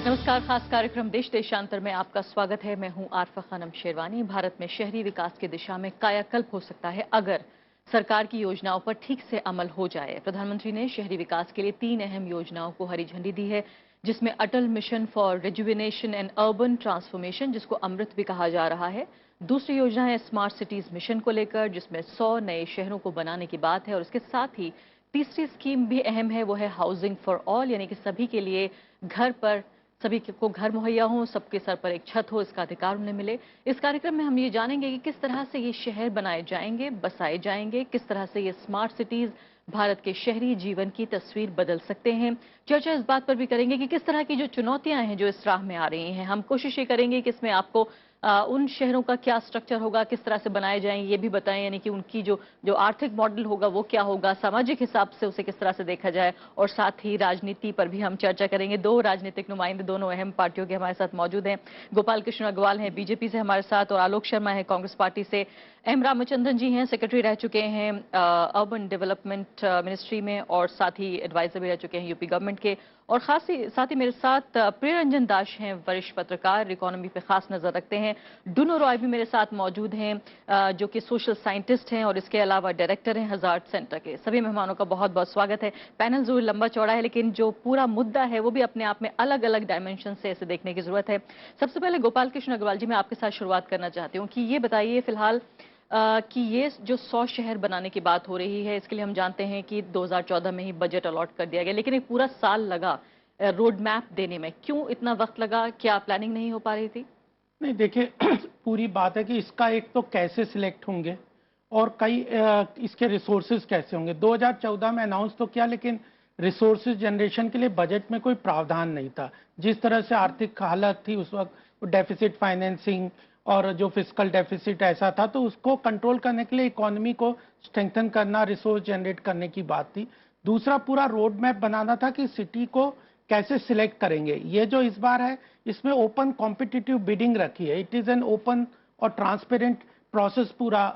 नमस्कार। खास कार्यक्रम देश देशांतर में आपका स्वागत है। मैं हूं आरफा खानम शेरवानी। भारत में शहरी विकास की दिशा में कायाकल्प हो सकता है अगर सरकार की योजनाओं पर ठीक से अमल हो जाए। प्रधानमंत्री ने शहरी विकास के लिए 3 अहम योजनाओं को हरी झंडी दी है, जिसमें Atal mission for rejuvenation and urban transformation, जिसको अमृत भी कहा जा रहा है। दूसरी योजना है स्मार्ट सिटीज मिशन को लेकर, जिसमें 100 नए शहरों को बनाने की बात है। और इसके साथ ही तीसरी स्कीम भी अहम है, वो है हाउसिंग फॉर ऑल, यानी कि सभी के लिए घर पर सभी को घर मुहैया हो, सबके सर पर एक छत हो, इसका अधिकार उन्हें मिले। इस कार्यक्रम में हम ये जानेंगे कि किस तरह से ये शहर बनाए जाएंगे, बसाए जाएंगे, किस तरह से ये स्मार्ट सिटीज भारत के शहरी जीवन की तस्वीर बदल सकते हैं। चर्चा इस बात पर भी करेंगे कि किस तरह की जो चुनौतियां हैं जो इस राह में आ रही हैं, हम कोशिश ये करेंगे कि इसमें आपको उन शहरों का क्या स्ट्रक्चर होगा, किस तरह से बनाए जाएंगे, ये भी बताएं, यानी कि उनकी जो जो आर्थिक मॉडल होगा वो क्या होगा, सामाजिक हिसाब से उसे किस तरह से देखा जाए। और साथ ही राजनीति पर भी हम चर्चा करेंगे। 2 राजनीतिक नुमाइंदे दोनों अहम पार्टियों के हमारे साथ मौजूद हैं। गोपाल कृष्ण अग्रवाल हैं बीजेपी से हमारे साथ, और आलोक शर्मा है कांग्रेस पार्टी से। एम रामचंद्रन जी हैं, सेक्रेटरी रह चुके हैं अर्बन डेवलपमेंट मिनिस्ट्री में, और साथ ही एडवाइजर भी रह चुके हैं यूपी गवर्नमेंट के। और साथ ही मेरे साथ प्रियरंजन दास हैं, वरिष्ठ पत्रकार, इकोनॉमी पे खास नजर रखते हैं। डुनो रॉय भी मेरे साथ मौजूद हैं, जो कि सोशल साइंटिस्ट हैं और इसके अलावा डायरेक्टर हैं हजार्ड सेंटर के। सभी मेहमानों का बहुत बहुत स्वागत है। पैनल जरूर लंबा चौड़ा है, लेकिन जो पूरा मुद्दा है वो भी अपने आप में अलग अलग डायमेंशन से इसे देखने की जरूरत है। सबसे पहले गोपाल कृष्ण अग्रवाल जी, मैं आपके साथ शुरुआत करना चाहती हूँ कि ये बताइए फिलहाल कि ये जो 100 शहर बनाने की बात हो रही है, इसके लिए हम जानते हैं कि 2014 में ही बजट अलॉट कर दिया गया, लेकिन एक पूरा साल लगा रोड मैप देने में। क्यों इतना वक्त लगा? क्या प्लानिंग नहीं हो पा रही थी? नहीं, देखिए पूरी बात है कि इसका एक तो कैसे सिलेक्ट होंगे और कई इसके रिसोर्सेज कैसे होंगे। 2014 में अनाउंस तो किया, लेकिन रिसोर्सेज जनरेशन के लिए बजट में कोई प्रावधान नहीं था। जिस तरह से आर्थिक हालत थी उस वक्त, डेफिसिट फाइनेंसिंग और जो फिस्कल डेफिसिट ऐसा था, तो उसको कंट्रोल करने के लिए इकोनॉमी को स्ट्रेंथन करना, रिसोर्स जनरेट करने की बात थी। दूसरा पूरा रोड मैप बनाना था कि सिटी को कैसे सिलेक्ट करेंगे। ये जो इस बार है, इसमें ओपन कॉम्पिटिटिव बिडिंग रखी है। इट इज एन ओपन और ट्रांसपेरेंट प्रोसेस पूरा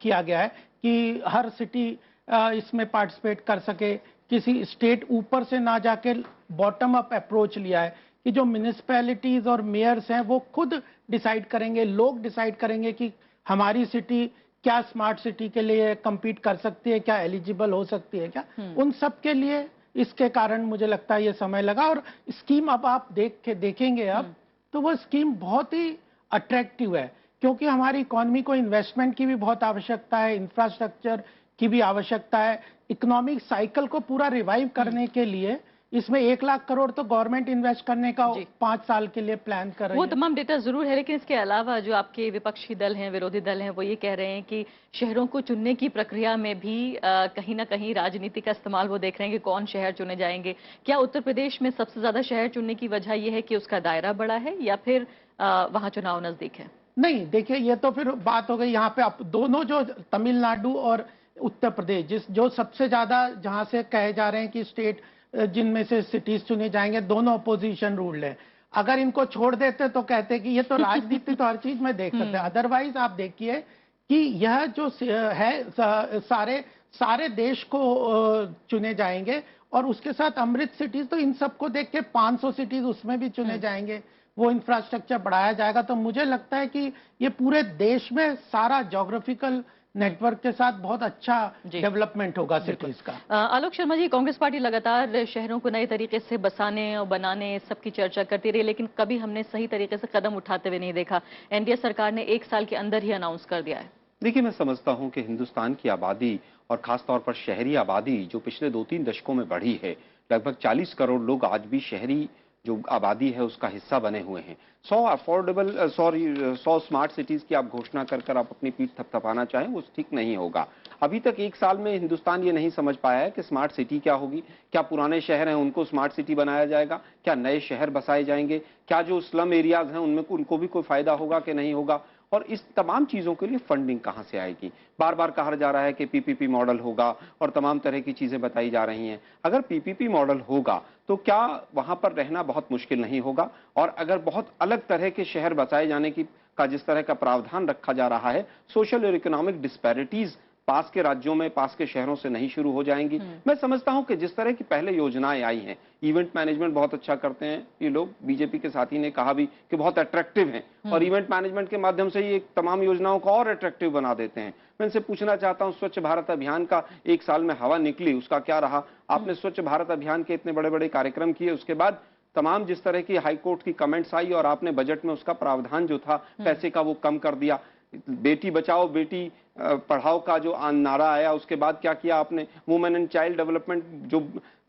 किया गया है कि हर सिटी इसमें पार्टिसिपेट कर सके। किसी स्टेट ऊपर से ना जाके बॉटम अप अप्रोच लिया है कि जो म्यूनिसिपैलिटीज और मेयर्स हैं वो खुद डिसाइड करेंगे, लोग डिसाइड करेंगे कि हमारी सिटी क्या स्मार्ट सिटी के लिए compete कर सकती है, क्या एलिजिबल हो सकती है, क्या उन सब के लिए। इसके कारण मुझे लगता है ये समय लगा। और स्कीम अब आप देखेंगे अब, तो वो स्कीम बहुत ही अट्रैक्टिव है, क्योंकि हमारी इकोनॉमी को इन्वेस्टमेंट की भी बहुत आवश्यकता है, इंफ्रास्ट्रक्चर की भी आवश्यकता है। इकोनॉमिक साइकिल को पूरा रिवाइव करने के लिए इसमें 1 लाख करोड़ तो गवर्नमेंट इन्वेस्ट करने का 5 साल के लिए प्लान कर रही है। वो तमाम डेटा जरूर है, लेकिन इसके अलावा जो आपके विपक्षी दल हैं, विरोधी दल हैं, वो ये कह रहे हैं कि शहरों को चुनने की प्रक्रिया में भी कहीं ना कहीं राजनीति का इस्तेमाल वो देख रहे हैं कि कौन शहर चुने जाएंगे। क्या उत्तर प्रदेश में सबसे ज्यादा शहर चुनने की वजह यह है कि उसका दायरा बड़ा है, या फिर वहां चुनाव नजदीक है? नहीं, देखिए ये तो फिर बात हो गई यहाँ पे। आप दोनों, जो तमिलनाडु और उत्तर प्रदेश, जो सबसे ज्यादा जहां से कहे जा रहे हैं कि स्टेट जिनमें से सिटीज चुने जाएंगे, दोनों अपोजिशन रूल्ड है। अगर इनको छोड़ देते तो कहते कि ये तो राजनीति तो हर चीज में देख सकते हैं। अदरवाइज आप देखिए कि यह जो है सारे सारे देश को चुने जाएंगे, और उसके साथ अमृत सिटीज, तो इन सबको देख के 500 सिटीज उसमें भी चुने जाएंगे, वो इंफ्रास्ट्रक्चर बढ़ाया जाएगा। तो मुझे लगता है कि ये पूरे देश में सारा ज्योग्राफिकल नेटवर्क के साथ बहुत अच्छा डेवलपमेंट होगा सिटीज का। आलोक शर्मा जी, कांग्रेस पार्टी लगातार शहरों को नए तरीके से बसाने और बनाने सबकी चर्चा करती रही, लेकिन कभी हमने सही तरीके से कदम उठाते हुए नहीं देखा। एनडीए सरकार ने 1 साल के अंदर ही अनाउंस कर दिया है। देखिए, मैं समझता हूं कि हिंदुस्तान की आबादी, और खासतौर पर शहरी आबादी जो पिछले 2-3 दशकों में बढ़ी है, लगभग 40 करोड़ लोग आज भी शहरी जो आबादी है उसका हिस्सा बने हुए हैं। 100 स्मार्ट सिटीज की आप घोषणा कर आप अपनी पीठ थपथपाना चाहें, वो ठीक नहीं होगा। अभी तक 1 साल में हिंदुस्तान ये नहीं समझ पाया है कि स्मार्ट सिटी क्या होगी। क्या पुराने शहर हैं उनको स्मार्ट सिटी बनाया जाएगा? क्या नए शहर बसाए जाएंगे? क्या जो स्लम एरियाज हैं उनमें उनको भी कोई फायदा होगा कि नहीं होगा? और इस तमाम चीजों के लिए फंडिंग कहां से आएगी? बार बार कहा जा रहा है कि पीपीपी मॉडल होगा और तमाम तरह की चीजें बताई जा रही हैं। अगर पीपीपी मॉडल होगा तो क्या वहां पर रहना बहुत मुश्किल नहीं होगा? और अगर बहुत अलग तरह के शहर बसाए जाने की जिस तरह का प्रावधान रखा जा रहा है, सोशल और इकोनॉमिक डिस्पैरिटीज पास के राज्यों में, पास के शहरों से नहीं शुरू हो जाएंगी। मैं समझता हूं कि जिस तरह की पहले योजनाएं आई हैं, इवेंट मैनेजमेंट बहुत अच्छा करते हैं ये लोग, बीजेपी के साथी ने कहा भी कि बहुत अट्रैक्टिव हैं, और इवेंट मैनेजमेंट के माध्यम से ये तमाम योजनाओं को और अट्रैक्टिव बना देते हैं। मैं इनसे पूछना चाहता हूं, स्वच्छ भारत अभियान का एक साल में हवा निकली, उसका क्या रहा? आपने स्वच्छ भारत अभियान के इतने बड़े बड़े कार्यक्रम किए, उसके बाद तमाम जिस तरह की हाईकोर्ट की कमेंट्स आई और आपने बजट में उसका प्रावधान जो था पैसे का वो कम कर दिया। बेटी बचाओ बेटी पढ़ाओ का जो नारा आया, उसके बाद क्या किया आपने? वुमेन एंड चाइल्ड डेवलपमेंट जो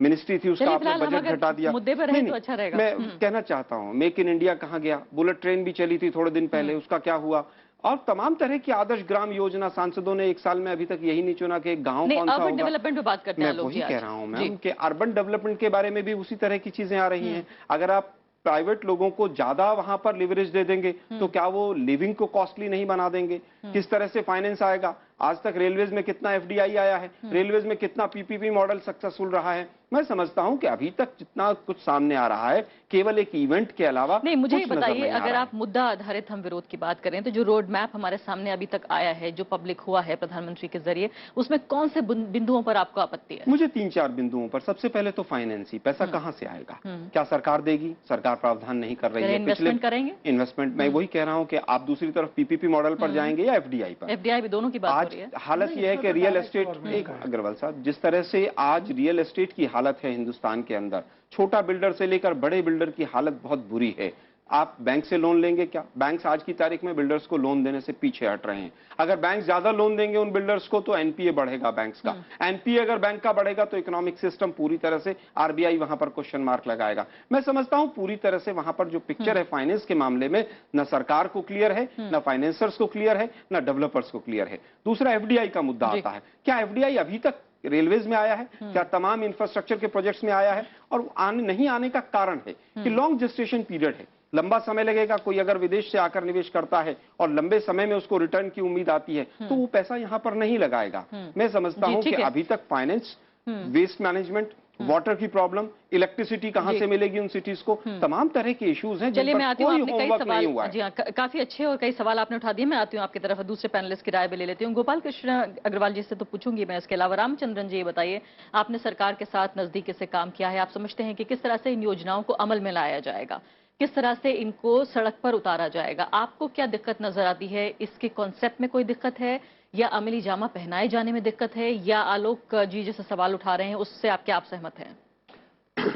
मिनिस्ट्री थी उसका आपने बजट घटा दिया। मुद्दे पर रहे तो अच्छा रहेगा। मैं कहना चाहता हूं, मेक इन इंडिया कहां गया? बुलेट ट्रेन भी चली थी थोड़े दिन पहले, उसका क्या हुआ? और तमाम तरह की आदर्श ग्राम योजना सांसदों ने एक साल में अभी तक यही नहीं चुना कि एक गांव कौन सा होगा। अर्बन डेवलपमेंट पे बात करते हैं मैं वही कह रहा हूं मैम कि अर्बन डेवलपमेंट के बारे में भी उसी तरह की चीजें आ रही हैं। अगर आप प्राइवेट लोगों को ज्यादा वहां पर लिवरेज दे देंगे तो क्या वो लिविंग को कॉस्टली नहीं बना देंगे? किस तरह से फाइनेंस आएगा? आज तक रेलवेज में कितना एफडीआई आया है, रेलवेज में कितना पीपीपी मॉडल सक्सेसफुल रहा है? मैं समझता हूं कि अभी तक जितना कुछ सामने आ रहा है केवल एक इवेंट के अलावा नहीं। मुझे ये कुछ नजर बताइए, नहीं आ अगर रहा आप मुद्दा आधारित हम विरोध की बात करें तो जो रोड मैप हमारे सामने अभी तक आया है, जो पब्लिक हुआ है प्रधानमंत्री के जरिए, उसमें कौन से बिंदुओं पर आपको आपत्ति है? मुझे 3-4 बिंदुओं पर। सबसे पहले तो फाइनेंस ही, पैसा कहां से आएगा? क्या सरकार देगी? सरकार प्रावधान नहीं कर रही है। इन्वेस्टमेंट करेंगे? इन्वेस्टमेंट मैं वही कह रहा हूं कि आप दूसरी तरफ पीपीपी मॉडल पर जाएंगे या एफडीआई पर? एफडीआई भी, दोनों की बात हो रही है। आज हालत यह है कि रियल एस्टेट, एक अग्रवाल साहब, जिस तरह से आज रियल एस्टेट की हालत है हिंदुस्तान के अंदर, छोटा बिल्डर से लेकर बड़े बिल्डर की हालत बहुत बुरी है। आप बैंक से लोन लेंगे क्या? बैंक्स आज की तारीख में बिल्डर्स को लोन देने से पीछे हट रहे हैं। अगर बैंक ज्यादा लोन देंगे उन बिल्डर्स को तो एनपीए बढ़ेगा बैंक्स का। एनपीए अगर बैंक का बढ़ेगा तो इकोनॉमिक सिस्टम पूरी तरह से, आरबीआई वहां पर क्वेश्चन मार्क लगाएगा। मैं समझता हूं पूरी तरह से वहां पर जो पिक्चर है फाइनेंस के मामले में, न सरकार को क्लियर है, न फाइनेंसर्स को क्लियर है, न डेवलपर्स को क्लियर है। दूसरा एफडीआई का मुद्दा आता है। क्या एफडीआई अभी तक रेलवेज में आया है? क्या तमाम इंफ्रास्ट्रक्चर के प्रोजेक्ट्स में आया है? और नहीं आने का कारण है कि लॉन्ग जेस्टेशन पीरियड है, लंबा समय लगेगा। कोई अगर विदेश से आकर निवेश करता है और लंबे समय में उसको रिटर्न की उम्मीद आती है तो वो पैसा यहां पर नहीं लगाएगा। मैं समझता हूं कि अभी तक फाइनेंस, वेस्ट मैनेजमेंट, वाटर की प्रॉब्लम, इलेक्ट्रिसिटी कहां से मिलेगी उन सिटीज को, तमाम तरह के इश्यूज हैं। चलिए मैं आती हूँ, आपने कई सवाल, हुआ है। जी हाँ, काफी अच्छे और कई सवाल आपने उठा दिए। मैं आती हूँ आपकी तरफ, दूसरे पैनलिस्ट की राय भी ले लेती हूँ। गोपाल कृष्ण अग्रवाल जी से तो पूछूंगी मैं, इसके अलावा रामचंद्रन जी ये बताइए, आपने सरकार के साथ नजदीकी से काम किया है, आप समझते हैं कि किस तरह से इन योजनाओं को अमल में लाया जाएगा, किस तरह से इनको सड़क पर उतारा जाएगा? आपको क्या दिक्कत नजर आती है? इसके कॉन्सेप्ट में कोई दिक्कत है, या अमली जामा पहनाए जाने में दिक्कत है, या आलोक जी जैसे सवाल उठा रहे हैं उससे आप क्या सहमत हैं?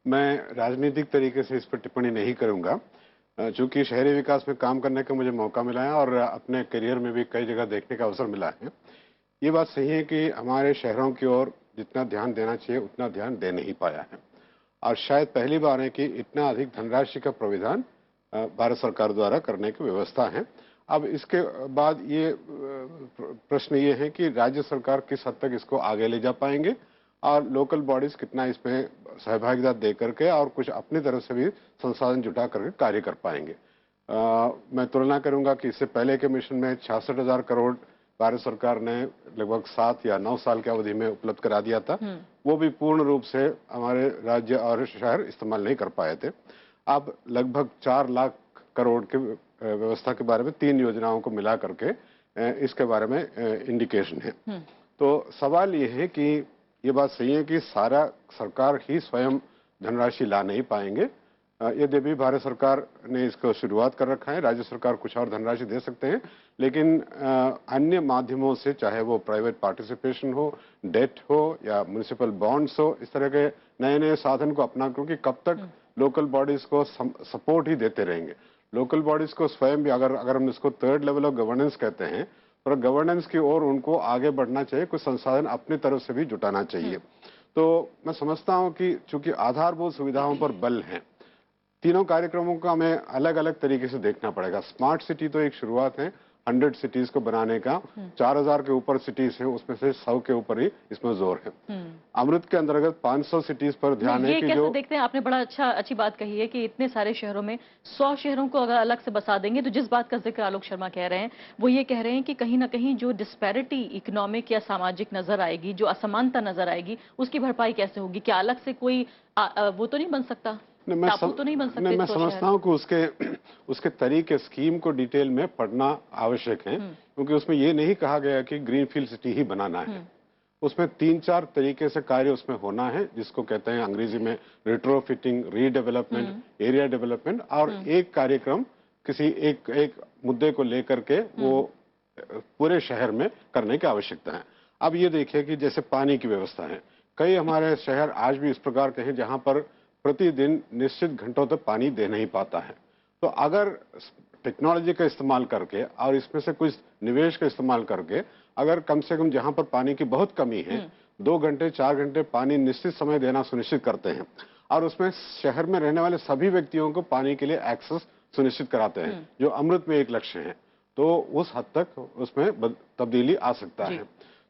मैं राजनीतिक तरीके से इस पर टिप्पणी नहीं करूंगा, चूंकि शहरी विकास में काम करने का मुझे मौका मिला है और अपने करियर में भी कई जगह देखने का अवसर मिला है। ये बात सही है कि हमारे शहरों की ओर जितना ध्यान देना चाहिए उतना ध्यान दे नहीं पाया है, और शायद पहली बार है कि इतना अधिक धनराशि का प्रावधान भारत सरकार द्वारा करने की व्यवस्था है। अब इसके बाद ये प्रश्न ये है कि राज्य सरकार किस हद तक इसको आगे ले जा पाएंगे और लोकल बॉडीज कितना इसमें सहभागिता दे करके और कुछ अपनी तरफ से भी संसाधन जुटा करके कार्य कर पाएंगे। मैं तुलना करूंगा कि इससे पहले के मिशन में 66,000 करोड़ भारत सरकार ने लगभग 7 या 9 साल की अवधि में उपलब्ध करा दिया था। वो भी पूर्ण रूप से हमारे राज्य और शहर इस्तेमाल नहीं कर पाए थे। अब लगभग 4 लाख करोड़ के व्यवस्था के बारे में 3 योजनाओं को मिला करके इसके बारे में इंडिकेशन है। तो सवाल ये है कि ये बात सही है कि सारा सरकार ही स्वयं धनराशि ला नहीं पाएंगे। यद्यपि भारत सरकार ने इसको शुरुआत कर रखा है, राज्य सरकार कुछ और धनराशि दे सकते हैं, लेकिन अन्य माध्यमों से, चाहे वो प्राइवेट पार्टिसिपेशन हो, डेट हो या म्युनिसिपल बॉन्ड्स हो, इस तरह के नए नए साधन को अपना, क्योंकि कब तक लोकल बॉडीज को सपोर्ट ही देते रहेंगे। लोकल बॉडीज को स्वयं भी, अगर हम इसको 3rd लेवल ऑफ गवर्नेंस कहते हैं, और गवर्नेंस की ओर उनको आगे बढ़ना चाहिए, कुछ संसाधन अपनी तरफ से भी जुटाना चाहिए। तो मैं समझता हूं कि चूंकि आधारभूत सुविधाओं पर बल है, तीनों कार्यक्रमों का हमें अलग अलग तरीके से देखना पड़ेगा। स्मार्ट सिटी तो एक शुरुआत है 100 सिटीज को बनाने का, 4000 के ऊपर सिटीज है, उसमें से 100 के ऊपर ही इसमें जोर है। अमृत के अंतर्गत 500 सिटीज पर ध्यान है कि कैसे जो देखते हैं, आपने बड़ा अच्छी बात कही है कि इतने सारे शहरों में 100 शहरों को अगर अलग से बसा देंगे, तो जिस बात का जिक्र आलोक शर्मा कह रहे हैं वो ये कह रहे हैं कि कहीं ना कहीं जो डिस्पैरिटी इकोनॉमिक या सामाजिक नजर आएगी, जो असमानता नजर आएगी, उसकी भरपाई कैसे होगी? क्या अलग से कोई वो तो नहीं बन सकता? टापू तो नहीं बन सकते मैं 100 समझता शहर। हूँ कि उसके तरीके स्कीम को डिटेल में पढ़ना आवश्यक है, क्योंकि उसमें ये नहीं कहा गया कि ग्रीनफील्ड सिटी ही बनाना है। उसमें 3-4 तरीके से कार्य उसमें होना है, जिसको कहते हैं अंग्रेजी में रिट्रोफिटिंग, रीडेवलपमेंट, एरिया डेवलपमेंट, और एक कार्यक्रम किसी एक मुद्दे को लेकर के वो पूरे शहर में करने की आवश्यकता है। अब ये देखिए कि जैसे पानी की व्यवस्था है, कई हमारे शहर आज भी इस प्रकार के हैं जहां पर प्रतिदिन निश्चित घंटों तक पानी दे नहीं पाता है। तो अगर टेक्नोलॉजी का इस्तेमाल करके और इसमें से कुछ निवेश का इस्तेमाल करके अगर कम से कम जहां पर पानी की बहुत कमी है 2 घंटे 4 घंटे पानी निश्चित समय देना सुनिश्चित करते हैं, और उसमें शहर में रहने वाले सभी व्यक्तियों को पानी के लिए एक्सेस सुनिश्चित कराते हैं, जो अमृत में एक लक्ष्य है, तो उस हद तक उसमें तब्दीली आ सकता है।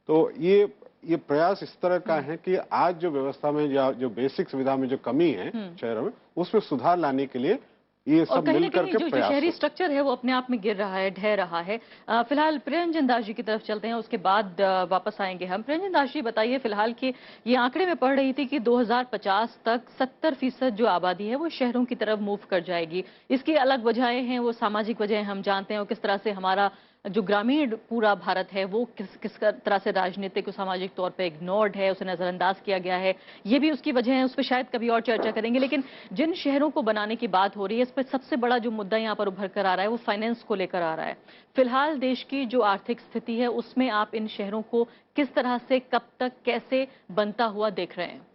तो ये प्रयास इस तरह का है कि आज जो व्यवस्था में या जो बेसिक सुविधा में जो कमी है शहरों में, उसमें सुधार लाने के लिए ये और सब कहीं ना मिलकर कहीं के जो प्रयास शहरी हो। स्ट्रक्चर है वो अपने आप में गिर रहा है, ढह रहा है। फिलहाल प्रियंजन दास जी की तरफ चलते हैं, उसके बाद वापस आएंगे हम। प्रियंजन दास जी बताइए, फिलहाल कि ये आंकड़े में पढ़ रही थी कि 2050 तक 70% जो आबादी है वो शहरों की तरफ मूव कर जाएगी। इसकी अलग वजहें हैं, वो सामाजिक वजहें हम जानते हैं, और किस तरह से हमारा जो ग्रामीण पूरा भारत है वो किस तरह से राजनीतिक और सामाजिक तौर पे इग्नोर्ड है, उसे नजरअंदाज किया गया है। ये भी उसकी वजह है, उस पर शायद कभी और चर्चा करेंगे। लेकिन जिन शहरों को बनाने की बात हो रही है, इस पर सबसे बड़ा जो मुद्दा यहाँ पर उभर कर आ रहा है वो फाइनेंस को लेकर आ रहा है। फिलहाल देश की जो आर्थिक स्थिति है उसमें आप इन शहरों को किस तरह से, कब तक, कैसे बनता हुआ देख रहे हैं?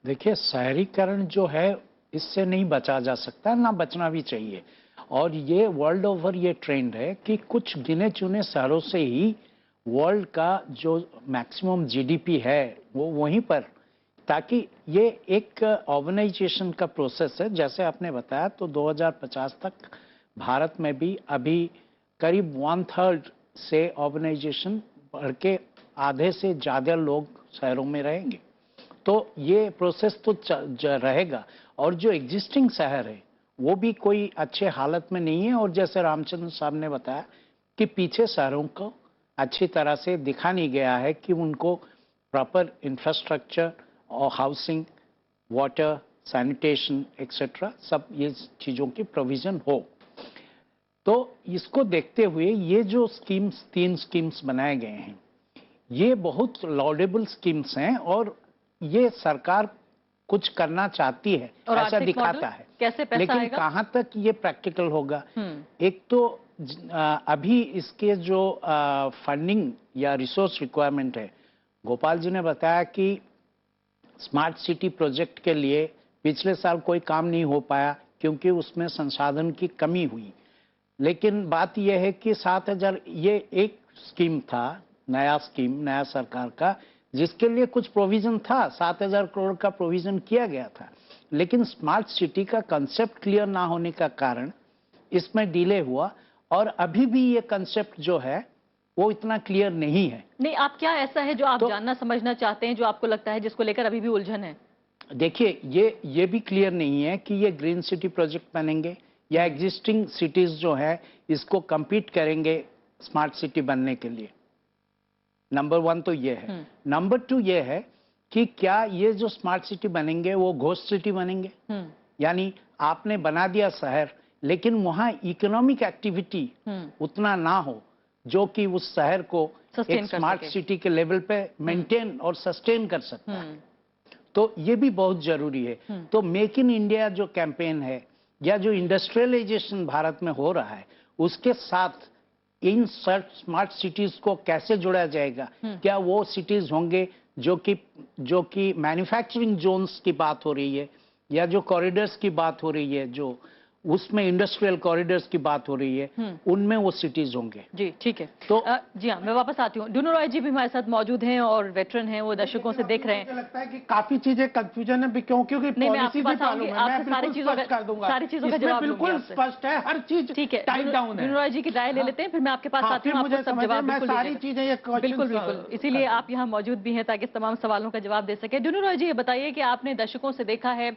देखिए, शहरीकरण जो है इससे नहीं बचा जा सकता, ना बचना भी चाहिए। और ये वर्ल्ड ओवर ये ट्रेंड है कि कुछ गिने चुने शहरों से ही वर्ल्ड का जो मैक्सिमम जीडीपी है वो वहीं पर, ताकि ये एक ऑर्गेनाइजेशन का प्रोसेस है। जैसे आपने बताया तो 2050 तक भारत में भी अभी करीब 1/3 से ऑर्गेनाइजेशन बढ़ के आधे से ज़्यादा लोग शहरों में रहेंगे। तो ये प्रोसेस तो रहेगा। और जो एग्जिस्टिंग शहर है वो भी कोई अच्छे हालत में नहीं है। और जैसे रामचंद्र साहब ने बताया कि पीछे शहरों को अच्छी तरह से दिखा नहीं गया है कि उनको प्रॉपर इंफ्रास्ट्रक्चर और हाउसिंग, वाटर, सैनिटेशन एक्सेट्रा सब ये चीज़ों की प्रोविजन हो। तो इसको देखते हुए ये जो स्कीम्स, 3 स्कीम्स बनाए गए हैं, ये बहुत लॉडेबल स्कीम्स हैं और ये सरकार कुछ करना चाहती है, ऐसा दिखाता है। कैसे पैसा लेकिन आएगा? कहां तक ये प्रैक्टिकल होगा? एक तो अभी इसके जो फंडिंग या रिसोर्स रिक्वायरमेंट है, गोपाल जी ने बताया कि स्मार्ट सिटी प्रोजेक्ट के लिए पिछले साल कोई काम नहीं हो पाया क्योंकि उसमें संसाधन की कमी हुई। लेकिन बात यह है कि 7,000 ये एक स्कीम था, नया स्कीम, नया सरकार का, जिसके लिए कुछ प्रोविजन था, 7,000 करोड़ का प्रोविजन किया गया था। लेकिन स्मार्ट सिटी का कंसेप्ट क्लियर ना होने का कारण इसमें डिले हुआ, और अभी भी ये कंसेप्ट जो है वो इतना क्लियर नहीं है। नहीं, आप क्या ऐसा है जो आप जानना समझना चाहते हैं, जो आपको लगता है जिसको लेकर अभी भी उलझन है? देखिए, ये भी क्लियर नहीं है कि ये ग्रीन सिटी प्रोजेक्ट बनेंगे या एग्जिस्टिंग सिटीज जो है इसको compete करेंगे स्मार्ट सिटी बनने के लिए। नंबर 1 तो ये है। नंबर 2 ये है कि क्या ये जो स्मार्ट सिटी बनेंगे वो घोस्ट सिटी बनेंगे, यानी आपने बना दिया शहर लेकिन वहां इकोनॉमिक एक्टिविटी उतना ना हो जो कि उस शहर को एक स्मार्ट सिटी के लेवल पे मेंटेन और सस्टेन कर सकता है। तो ये भी बहुत जरूरी है। तो मेक इन इंडिया जो कैंपेन है या जो इंडस्ट्रियलाइजेशन भारत में हो रहा है, उसके साथ इन स्मार्ट सिटीज को कैसे जोड़ा जाएगा? क्या वो सिटीज होंगे जो कि मैन्युफैक्चरिंग जोन्स की बात हो रही है, या जो कॉरिडोर्स की बात हो रही है, जो उसमें इंडस्ट्रियल कॉरिडोर्स की बात हो रही है, उनमें वो सिटीज होंगे। जी ठीक है। तो जी हाँ, मैं वापस आती हूँ। डुनू रॉय जी भी हमारे साथ मौजूद हैं और वेटरन हैं, वो दर्शकों से देख रहे हैं। मुझे लगता है कि काफी चीजें कंफ्यूजन है, क्योंकि पॉलिसी भी मालूम है। मैं बिल्कुल स्पष्ट कर दूंगा, सारी चीजों का जवाब बिल्कुल स्पष्ट है, हर चीज ठीक है। टाइप डाउन है। डुनू रॉय जी की राय ले लेते हैं, फिर मैं आपके पास आती हूँ, आपको सब जवाब बिल्कुल सारी चीजें ये बिल्कुल बिल्कुल, इसीलिए आप यहाँ मौजूद भी हैं ताकि तमाम सवालों का जवाब दे सके। डुनू रॉय जी, ये बताइए कि आपने दर्शकों से देखा है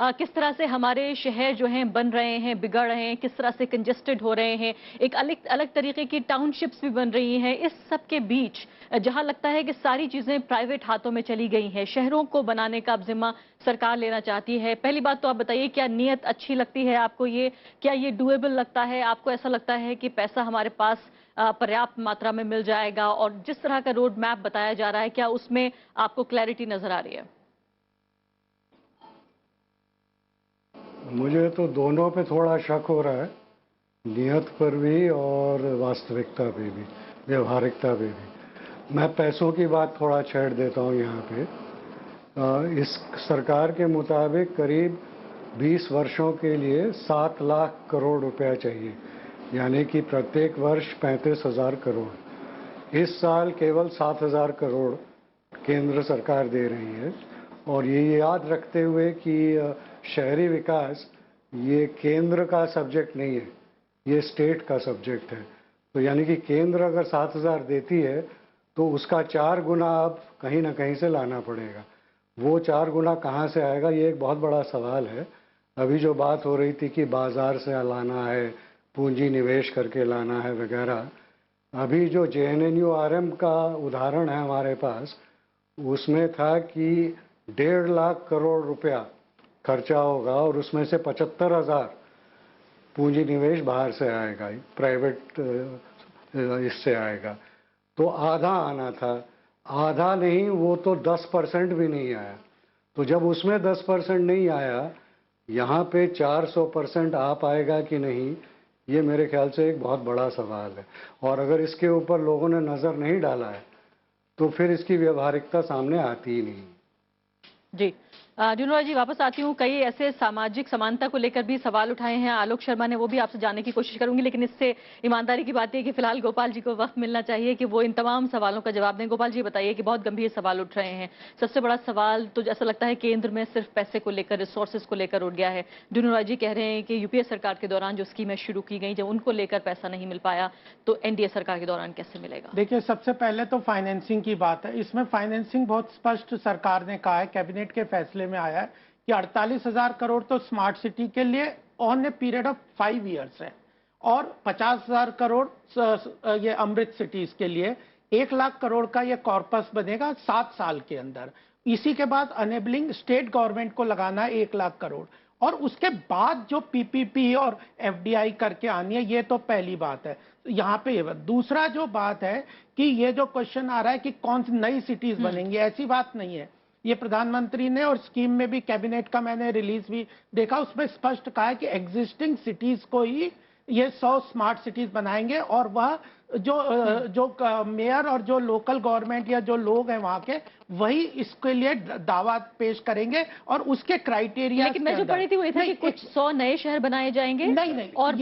किस तरह से हमारे शहर जो हैं बन रहे रहे हैं, बिगड़ रहे हैं, किस तरह से कंजेस्टेड हो रहे हैं, एक अलग अलग तरीके की टाउनशिप्स भी बन रही हैं। इस सब के बीच जहां लगता है कि सारी चीजें प्राइवेट हाथों में चली गई हैं, शहरों को बनाने का अब जिम्मा सरकार लेना चाहती है। पहली बात तो आप बताइए, क्या नीयत अच्छी लगती है आपको? ये क्या ये डुएबल लगता है आपको? ऐसा लगता है कि पैसा हमारे पास पर्याप्त मात्रा में मिल जाएगा? और जिस तरह का रोड मैप बताया जा रहा है, क्या उसमें आपको क्लैरिटी नजर आ रही है? मुझे तो दोनों पे थोड़ा शक हो रहा है, नियत पर भी और वास्तविकता पे भी, व्यवहारिकता पे भी। मैं पैसों की बात थोड़ा छेड़ देता हूँ यहाँ पे। इस सरकार के मुताबिक करीब 20 वर्षों के लिए 7 लाख करोड़ रुपया चाहिए, यानी कि प्रत्येक वर्ष 35,000 करोड़। इस साल केवल 7,000 करोड़ केंद्र सरकार दे रही है। और ये याद रखते हुए कि शहरी विकास ये केंद्र का सब्जेक्ट नहीं है, ये स्टेट का सब्जेक्ट है। तो यानी कि केंद्र अगर 7,000 देती है तो उसका 4 गुना अब कहीं ना कहीं से लाना पड़ेगा। वो 4 गुना कहाँ से आएगा, ये एक बहुत बड़ा सवाल है। अभी जो बात हो रही थी कि बाजार से लाना है, पूंजी निवेश करके लाना है वगैरह, अभी जो JNNURM का उदाहरण है हमारे पास, उसमें था कि 1.5 लाख करोड़ रुपया खर्चा होगा और उसमें से 75,000 पूंजी निवेश बाहर से आएगा, प्राइवेट इससे आएगा। तो आधा आना था, आधा नहीं, वो तो 10% भी नहीं आया। तो जब उसमें 10% नहीं आया, यहाँ पे 400% आ पाएगा कि नहीं, ये मेरे ख्याल से एक बहुत बड़ा सवाल है। और अगर इसके ऊपर लोगों ने नज़र नहीं डाला है तो फिर इसकी व्यवहारिकता सामने आती ही नहीं। जी, डिनोरा जी वापस आती हूँ। कई ऐसे सामाजिक समानता को लेकर भी सवाल उठाए हैं आलोक शर्मा ने, वो भी आपसे जानने की कोशिश करूंगी, लेकिन इससे ईमानदारी की बात है कि फिलहाल गोपाल जी को वक्त मिलना चाहिए कि वो इन तमाम सवालों का जवाब दें। गोपाल जी बताइए कि बहुत गंभीर सवाल उठ रहे हैं। सबसे बड़ा सवाल तो ऐसा लगता है केंद्र में सिर्फ पैसे को लेकर, रिसोर्सेज को लेकर उठ गया है। डिनोरा जी कह रहे हैं कि यूपीए सरकार के दौरान जो स्कीमें शुरू की गई, जब उनको लेकर पैसा नहीं मिल पाया तो एनडीए सरकार के दौरान कैसे मिलेगा? देखिए, सबसे पहले तो फाइनेंसिंग की बात है। इसमें फाइनेंसिंग बहुत स्पष्ट सरकार ने कहा है, कैबिनेट के फैसले में आया है कि 48,000 करोड़ तो स्मार्ट सिटी के लिए on a period of 5 years है, और 50,000 करोड़ ये अमृत सिटीज के लिए, 1 लाख करोड़ का ये कॉर्पस बनेगा 7 साल के अंदर। इसी के बाद अनेबलिंग स्टेट गवर्नमेंट को लगाना है 1 लाख करोड़, और उसके बाद जो पीपीपी और एफडीआई करके आनी है, ये तो पहली बात है। यहाँ पे दूसरा जो बात है कि ये जो क्वेश्चन आ रहा है कि कौन सी नई सिटीज बनेंगी, ऐसी बात नहीं है। ये प्रधानमंत्री ने, और स्कीम में भी कैबिनेट का मैंने रिलीज भी देखा, उसमें स्पष्ट कहा है कि एग्जिस्टिंग सिटीज को ही ये 100 स्मार्ट सिटीज बनाएंगे, और वह जो मेयर और जो लोकल गवर्नमेंट या जो लोग हैं वहां के, वही इसके लिए दावा पेश करेंगे और उसके क्राइटेरिया। लेकिन मैं जो पढ़ी थी वो था कि कुछ 100 नए शहर बनाए जाएंगे, नहीं, और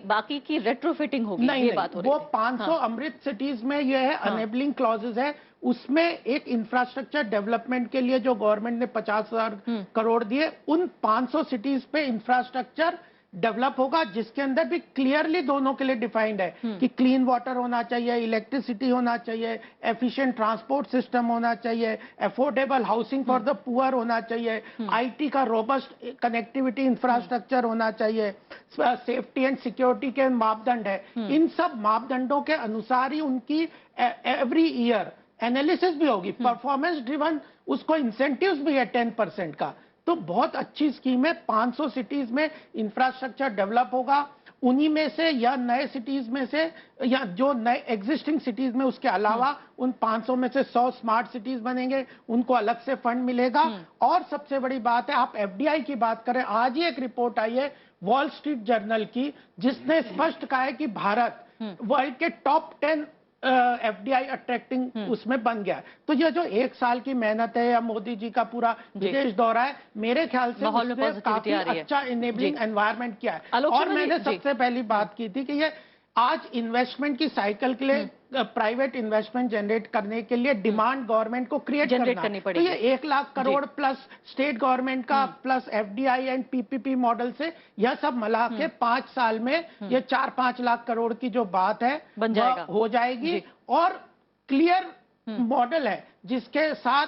बाकी की रेट्रोफिटिंग होगी। नहीं, ये बात हो रही वो थी। 500 अमृत सिटीज में ये है, अनेबलिंग क्लॉजेज है। उसमें एक इंफ्रास्ट्रक्चर डेवलपमेंट के लिए जो गवर्नमेंट ने 50,000 करोड़ दिए, उन 500 सिटीज पे इंफ्रास्ट्रक्चर डेवलप होगा, जिसके अंदर भी क्लियरली दोनों के लिए डिफाइंड है कि क्लीन वाटर होना चाहिए, इलेक्ट्रिसिटी होना चाहिए, एफिशिएंट ट्रांसपोर्ट सिस्टम होना चाहिए, affordable housing for the poor होना चाहिए, आईटी का रोबस्ट कनेक्टिविटी इंफ्रास्ट्रक्चर होना चाहिए, सेफ्टी एंड सिक्योरिटी के मापदंड है। इन सब मापदंडों के अनुसार ही उनकी एवरी ईयर एनालिसिस भी होगी, परफॉर्मेंस ड्रिवन उसको इंसेंटिव्स भी है 10% का। तो बहुत अच्छी स्कीम है। 500 सिटीज में इंफ्रास्ट्रक्चर डेवलप होगा, उन्हीं में से या नए सिटीज में से, या जो नए एग्जिस्टिंग सिटीज में, उसके अलावा उन 500 में से 100 स्मार्ट सिटीज बनेंगे, उनको अलग से फंड मिलेगा। और सबसे बड़ी बात है, आप एफडीआई की बात करें, आज ही एक रिपोर्ट आई है वॉल स्ट्रीट जर्नल की, जिसने स्पष्ट कहा है कि भारत वर्ल्ड के टॉप 10 एफडीआई अट्रैक्टिंग उसमें बन गया। तो ये जो 1 साल की मेहनत है, या मोदी जी का पूरा विदेश दौरा है, मेरे ख्याल से उसने काफी अच्छा इनेबलिंग एनवायरनमेंट किया है। और मैंने सबसे पहली बात की थी कि ये आज इन्वेस्टमेंट की साइकिल के लिए, प्राइवेट इन्वेस्टमेंट जनरेट करने के लिए डिमांड गवर्नमेंट को क्रिएट करनी पड़ेगी। तो ये 1 lakh crore plus state government का plus FDI and PPP model से, यह सब मिला के 5 साल में ये 4-5 लाख करोड़ की जो बात है बन जाएगा, हो जाएगी। और क्लियर मॉडल है, जिसके साथ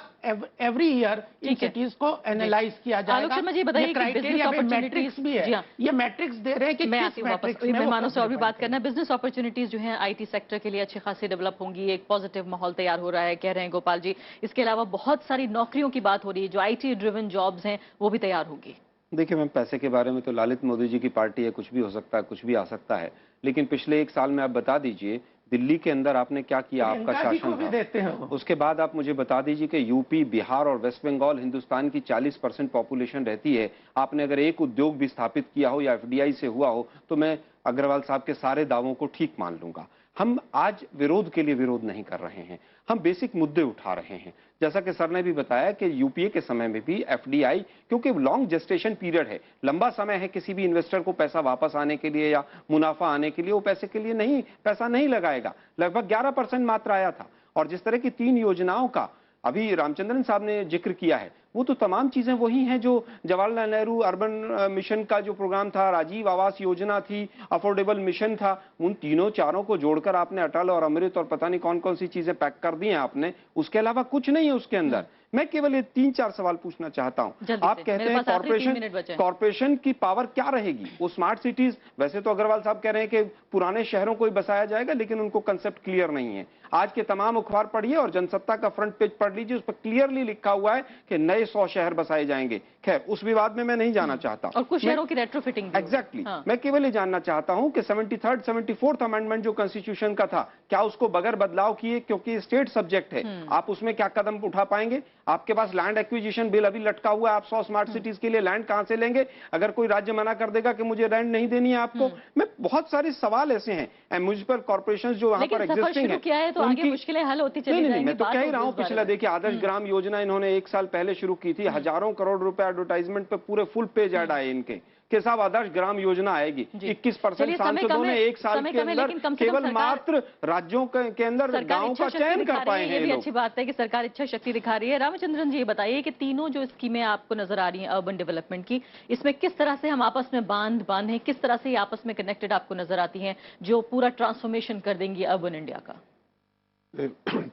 एवरी ईयर इन ठीक है। सिटीज को एनालाइज किया आलोक जाएगा। शर्मा जी, बताइए कि क्राइटेरिया business मैट्रिक्स भी जी है, हाँ। ये मैट्रिक्स दे रहे हैं कि मैं किस आती हूँ वापस मैट्रिक्स में वो मेहमानों से और भी कैसे बात करना है। बिजनेस अपॉर्चुनिटीज जो हैं आईटी सेक्टर के लिए अच्छी खासी डेवलप होंगी, एक पॉजिटिव माहौल तैयार हो रहा है, कह रहे हैं गोपाल जी। इसके अलावा बहुत सारी नौकरियों की बात हो रही है, जो आईटी ड्रिवन जॉब्स हैं वो भी तैयार होगी। देखिए मैम, पैसे के बारे में तो ललित मोदी जी की पार्टी है, कुछ भी हो सकता है, कुछ भी आ सकता है। लेकिन पिछले एक साल में आप बता दीजिए दिल्ली के अंदर आपने क्या किया, आपका प्रियंका जी को शासन भी था। देते हैं वो। उसके बाद आप मुझे बता दीजिए कि यूपी, बिहार और वेस्ट बंगाल हिंदुस्तान की 40% पॉपुलेशन रहती है। आपने अगर एक उद्योग भी स्थापित किया हो या एफडीआई से हुआ हो तो मैं अग्रवाल साहब के सारे दावों को ठीक मान लूंगा। हम आज विरोध के लिए विरोध नहीं कर रहे हैं, हम बेसिक मुद्दे उठा रहे हैं। जैसा कि सर ने भी बताया कि यूपीए के समय में भी एफडीआई, क्योंकि लॉन्ग जेस्टेशन पीरियड है, लंबा समय है, किसी भी इन्वेस्टर को पैसा वापस आने के लिए या मुनाफा आने के लिए वो पैसा नहीं लगाएगा। लगभग 11% मात्र आया था। और जिस तरह की 3 योजनाओं का अभी रामचंद्रन साहब ने जिक्र किया है, वो तो तमाम चीजें वही हैं जो जवाहरलाल नेहरू अर्बन मिशन का जो प्रोग्राम था, राजीव आवास योजना थी, अफोर्डेबल मिशन था। उन तीनों चारों को जोड़कर आपने अटल और अमृत और पता नहीं कौन कौन सी चीजें पैक कर दी हैं आपने। उसके अलावा कुछ नहीं है उसके अंदर। मैं केवल ये 3-4 सवाल पूछना चाहता हूं। आप कहते हैं कॉर्पोरेशन की पावर क्या रहेगी? वो स्मार्ट सिटीज, वैसे तो अग्रवाल साहब कह रहे हैं कि पुराने शहरों को ही बसाया जाएगा, लेकिन उनको कंसेप्ट क्लियर नहीं है। आज के तमाम अखबार पढ़िए और जनसत्ता का फ्रंट पेज पढ़ लीजिए, उस पर क्लियरली लिखा हुआ है कि नए 100 शहर बसाए जाएंगे। खैर, उस विवाद में मैं नहीं जाना चाहता। और कुछ शहरों की रेट्रोफिटिंग भी एग्जैक्टली हाँ। मैं केवल ये जानना चाहता हूं कि 73rd 74th अमेंडमेंट जो कॉन्स्टिट्यूशन का था, क्या उसको बगैर बदलाव किए, क्योंकि स्टेट सब्जेक्ट है, आप उसमें क्या कदम उठा पाएंगे? आपके पास लैंड एक्विजिशन बिल अभी लटका हुआ है, आप 100 स्मार्ट सिटीज के लिए लैंड कहां से लेंगे अगर कोई राज्य मना कर देगा कि मुझे लैंड नहीं देनी है आपको? मैं बहुत सारे सवाल ऐसे हैं। म्युनिसिपल कॉर्पोरेशन जो वहां पर एग्जिस्टिंग है, किया है तो आगे मुश्किलें हल होती चली जाएंगी। मैं तो कह ही रहा हूं, पिछला देखिए आदर्श ग्राम योजना इन्होंने 1 साल पहले शुरू की थी, हजारों करोड़ रुपए एडवर्टाइजमेंट पे पूरे फुल पेज ऐड आए इनके कि साहब आदर्श ग्राम योजना आएगी। 21% सांसदों ने 1 साल के अंदर केवल मात्र राज्यों के अंदर गांवों का चयन कर पाए हैं। ये भी अच्छी बात है कि सरकार इच्छा शक्ति दिखा रही है। रामचंद्रन जी, ये बताइए कि तीनों जो स्कीमें आपको नजर आ रही हैं अर्बन डेवलपमेंट की, इसमें किस तरह से हम आपस में बांध किस तरह से ये आपस में कनेक्टेड आपको नजर आती हैं, जो पूरा ट्रांसफॉर्मेशन कर देंगी अर्बन इंडिया का?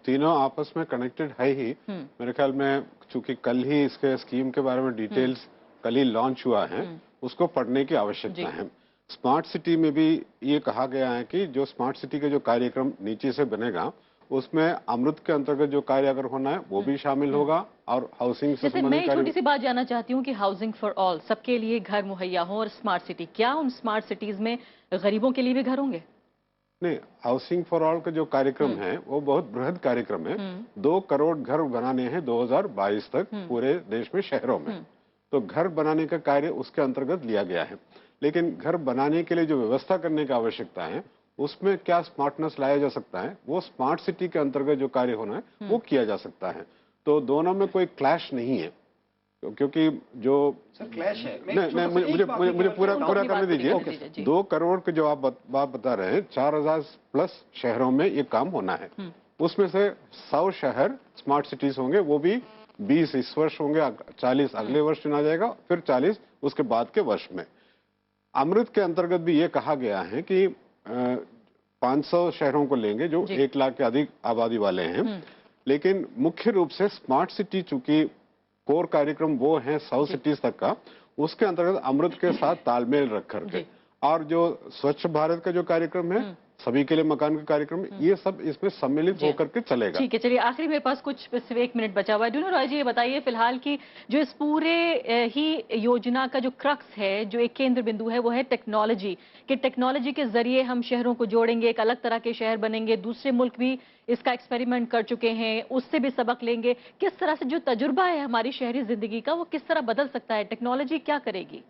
तीनों आपस में कनेक्टेड है ही। मेरे ख्याल में चूंकि कल ही इसके स्कीम के बारे में डिटेल्स कल ही लॉन्च हुआ है, उसको पढ़ने की आवश्यकता है। स्मार्ट सिटी में भी ये कहा गया है कि जो स्मार्ट सिटी का जो कार्यक्रम नीचे से बनेगा, उसमें अमृत के अंतर्गत जो कार्य अगर होना है वो भी शामिल होगा और हाउसिंग से जैसे मैं छोटी सी बात जानना चाहती हूँ कि हाउसिंग फॉर ऑल, सबके लिए घर मुहैया हो, और स्मार्ट सिटी, क्या उन स्मार्ट सिटीज में गरीबों के लिए भी घर होंगे? नहीं, हाउसिंग फॉर ऑल का जो कार्यक्रम है वो बहुत बृहद कार्यक्रम है। 2 करोड़ घर बनाने हैं 2022 तक पूरे देश में, शहरों में। तो घर बनाने का कार्य उसके अंतर्गत लिया गया है। लेकिन घर बनाने के लिए जो व्यवस्था करने की आवश्यकता है, उसमें क्या स्मार्टनेस लाया जा सकता है, वो स्मार्ट सिटी के अंतर्गत जो कार्य होना है वो किया जा सकता है। तो दोनों में कोई क्लैश नहीं है, क्योंकि जो क्लैश है। नहीं, मुझे पूरा करने दीजिए। 2 करोड़ के जो आप बता रहे हैं, 4000 प्लस शहरों में ये काम होना है। उसमें से 100 शहर स्मार्ट सिटीज होंगे, वो भी 20 इस वर्ष होंगे, 40 अगले वर्ष चुना जाएगा, फिर 40 उसके बाद के वर्ष में। अमृत के अंतर्गत भी ये कहा गया है कि 500 शहरों को लेंगे जो 1 लाख के अधिक आबादी वाले हैं। लेकिन मुख्य रूप से स्मार्ट सिटी, चूंकि कोर कार्यक्रम वो है 100 सिटीज तक का, उसके अंतर्गत अमृत के साथ तालमेल रख करके, और जो स्वच्छ भारत का जो कार्यक्रम है, सभी के लिए मकान का कार्यक्रम, ये सब इसमें सम्मिलित होकर के चलेगा। ठीक है, चलिए आखिरी मेरे पास कुछ सिर्फ 1 मिनट बचा हुआ है। डूनो रॉय जी, ये बताइए फिलहाल की जो इस पूरे ही योजना का जो क्रक्स है, जो एक केंद्र बिंदु है, वो है टेक्नोलॉजी, कि टेक्नोलॉजी के जरिए हम शहरों को जोड़ेंगे, एक अलग तरह के शहर बनेंगे। दूसरे मुल्क भी इसका एक्सपेरिमेंट कर चुके हैं, उससे भी सबक लेंगे। किस तरह से जो तजुर्बा है हमारी शहरी जिंदगी का, वो किस तरह बदल सकता है? टेक्नोलॉजी क्या करेगी?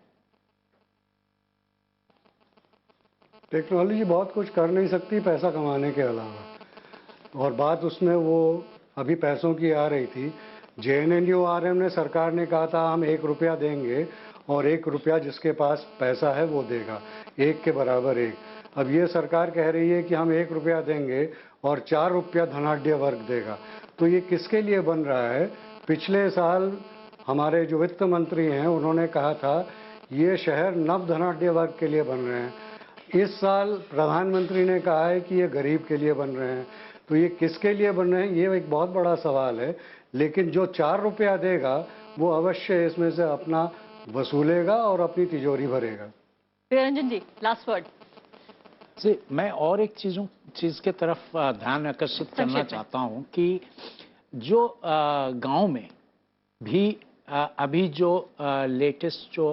टेक्नोलॉजी बहुत कुछ कर नहीं सकती पैसा कमाने के अलावा। और बात उसमें वो अभी पैसों की आ रही थी, JNNURM ने, सरकार ने कहा था हम 1 रुपया देंगे और 1 रुपया जिसके पास पैसा है वो देगा, 1 के बराबर 1। अब ये सरकार कह रही है कि हम 1 रुपया देंगे और 4 रुपया धनाढ्य वर्ग देगा। तो ये किसके लिए बन रहा है? पिछले साल हमारे जो वित्त मंत्री हैं उन्होंने कहा था ये शहर नव धनाढ्य वर्ग के लिए बन रहे हैं। इस साल प्रधानमंत्री ने कहा है कि ये गरीब के लिए बन रहे हैं। तो ये किसके लिए बन रहे हैं, ये एक बहुत बड़ा सवाल है। लेकिन जो 4 रुपया देगा वो अवश्य इसमें से अपना वसूलेगा और अपनी तिजोरी भरेगा। प्रियरंजन जी, लास्ट वर्ड। जी, मैं और एक चीज के तरफ ध्यान आकर्षित करना चाहता हूं कि जो गांव में भी अभी जो लेटेस्ट जो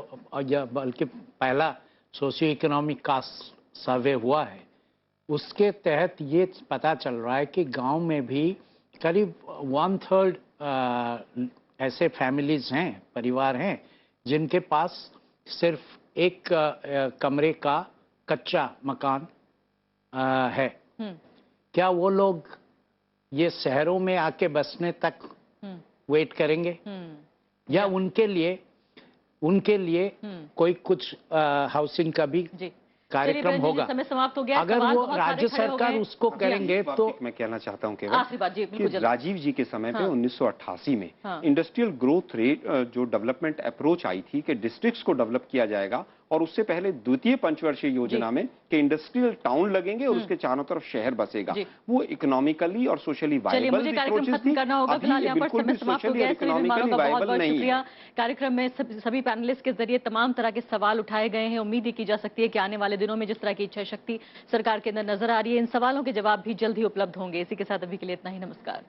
या बल्कि पहला सोशियो इकोनॉमिक कास्ट सर्वे हुआ है, उसके तहत ये पता चल रहा है कि गांव में भी करीब 1/3 ऐसे फैमिलीज हैं, परिवार हैं, जिनके पास सिर्फ एक कमरे का कच्चा मकान है। क्या वो लोग ये शहरों में आके बसने तक वेट करेंगे, या उनके लिए कोई कुछ हाउसिंग का भी कार्यक्रम होगा? समय समाप्त हो गया। अगर वो राज्य सरकार उसको करेंगे तो मैं कहना चाहता हूं केवल आखिरी बात जी, कि राजीव जी के समय पे 1988 में इंडस्ट्रियल ग्रोथ रेट जो डेवलपमेंट अप्रोच आई थी कि डिस्ट्रिक्ट्स को डेवलप किया जाएगा, और उससे पहले द्वितीय पंचवर्षीय योजना में कि इंडस्ट्रियल टाउन लगेंगे और उसके चारों तरफ शहर बसेगा, वो इकोनॉमिकली और सोशली वायबल कार्यक्रम खत्म करना होगा। फिलहाल यहाँ पर समय समाप्त हो गया है। सभी मेहमानों का बहुत बहुत शुक्रिया। कार्यक्रम में सभी पैनलिस्ट के जरिए तमाम तरह के सवाल उठाए गए हैं। उम्मीद ये की जा सकती है कि आने वाले दिनों में जिस तरह की इच्छा शक्ति सरकार के अंदर नजर आ रही है, इन सवालों के जवाब भी जल्द ही उपलब्ध होंगे। इसी के साथ अभी के लिए इतना ही। नमस्कार।